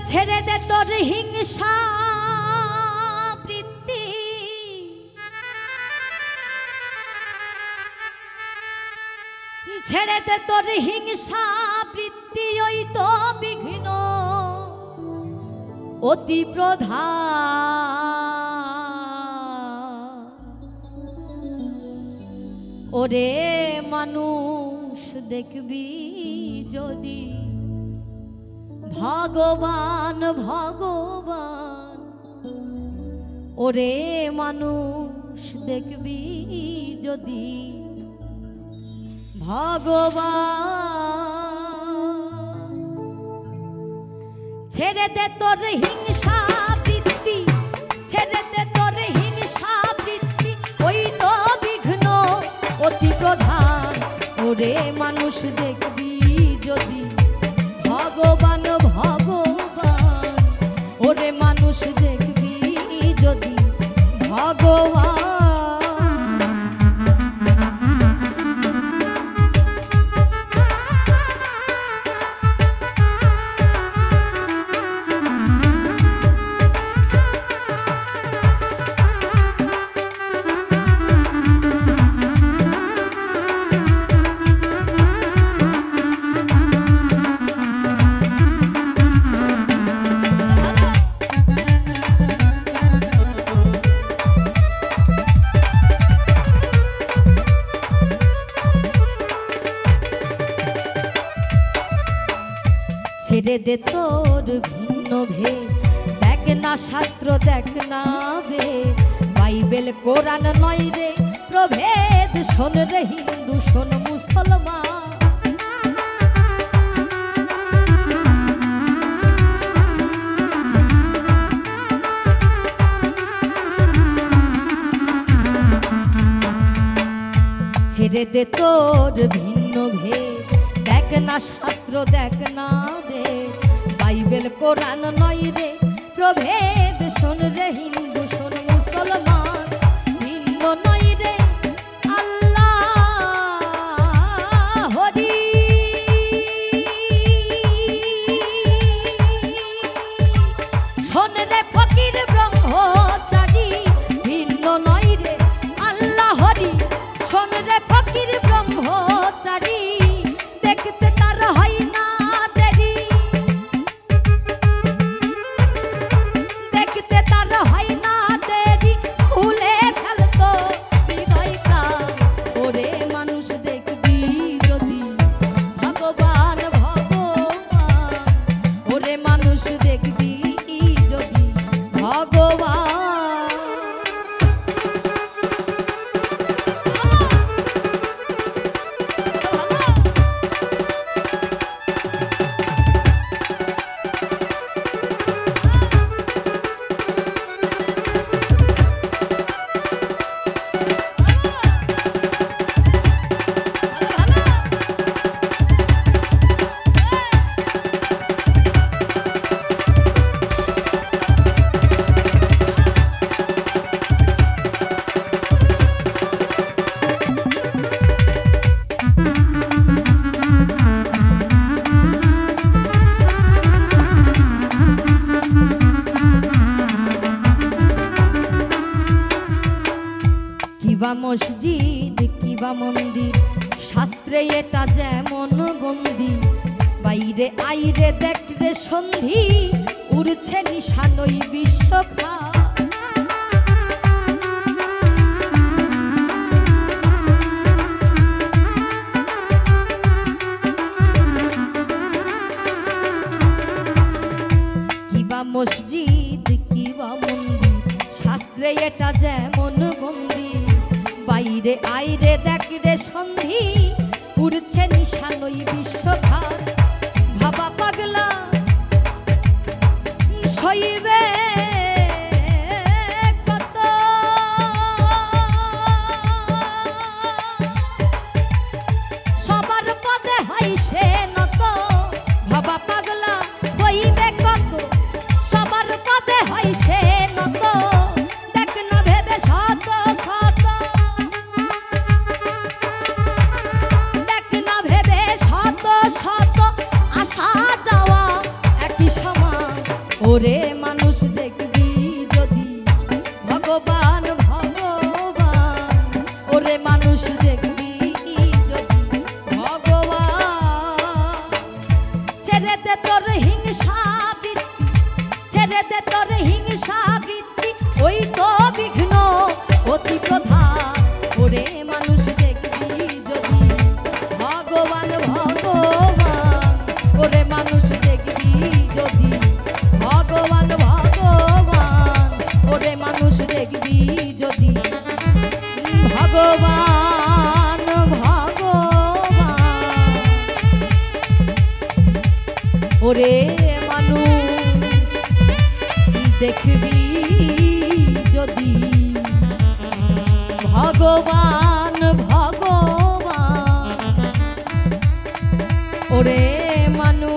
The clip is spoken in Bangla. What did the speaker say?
ছেড়ে দে তোর হিংসা বৃত্তি, ছেড়ে দে তোর হিংসা বৃত্তি, ওই তো বিঘ্ন অতি প্রধান। ওরে মানুষ দেখবি যদি ভগবান ভগবান, ওরে মানুষ দেখবি যদি ভগবান। ছেড়ে দে তোর হিংসা বৃত্তি, ছেড়ে দে তোর হিংসা বৃত্তি, ওই তো বিঘ্ন অতি প্রধান। ওরে মানুষ দেখবি যদি ভগবান ভগবান, ওরে মানুষ দেখবি যদি ভগবান। ছেড়ে দে তোর ভিন্ন ভেদ, দেখ না শাস্ত্র দেখ না বেদ, বাইবেল কোরআন নয় রে প্রভেদ। শোন রে হিন্দু শোন মুসলমান, ছেড়ে দে তোর ভিন্ন ভেদ, দেখ না শাস্ত্র দেখ না বেদ, বাইবেল কোরআন নয় রে প্রভেদ। শোন রে হিন্দু শোন মুসলমান, ভিন্ন নয় রে আল্লাহ হরি। শোন রে ফকির ব্রহ্মচারী, ভিন্ন নয় রে আল্লাহ হরি। শোন রে ফকির ব্রহ্মচারী, দেখতে তার হয় না দেরি, দেখতে তার হয় না দেরি, খুলে ফেলতো হৃদয়টা। ওরে মানুষ দেখবি যদি ভগবান ভগবান, ওরে মানুষ দেখবি যদি ভগবান। কিবা মসজিদ কিবা মন্দির, শাস্ত্রে এটা যেমন বন্দি, বাইরে আইরে দেখ রে সন্ধি, উড়ছে নিশানই বিশ্বখা। কিবা মসজিদ কিবা মন্দির, শাস্ত্রে এটা যেমন বন্দি, বাইরে আইরে দেখ রে সন্ধি, উড়ছে নিশানই বিশ্বখাত। ভাবা পাগলা সইবে কত, সবার পদে হয় সে নত। ভাবা পাগলা বইবে কত, সবার পদে হয় সে নত। দেখ না ভেবে শত শত, দেখ না ভেবে শত শত, ওরে মানুষ দেখবি যদি ভগবান ভগবান, ওরে মানুষ দেখবি যদি ভগবান। ছেড়ে দে তোর হিংসা বৃত্তি, ছেড়ে দে তোর হিংসা বৃত্তি, ওই তো বিঘ্ন অতি প্রধান। ওরে মানুষ দেখবি যদি ভগবান ভগবান, ওরে মানুষ দেখবি যদি ভগবান ভগবান, ওরে মানুষ দেখবি যদি ভগবান ভগবান, ওরে মানুষ দেখবি যদি ভগবান ভগবান, ওরে মানুষ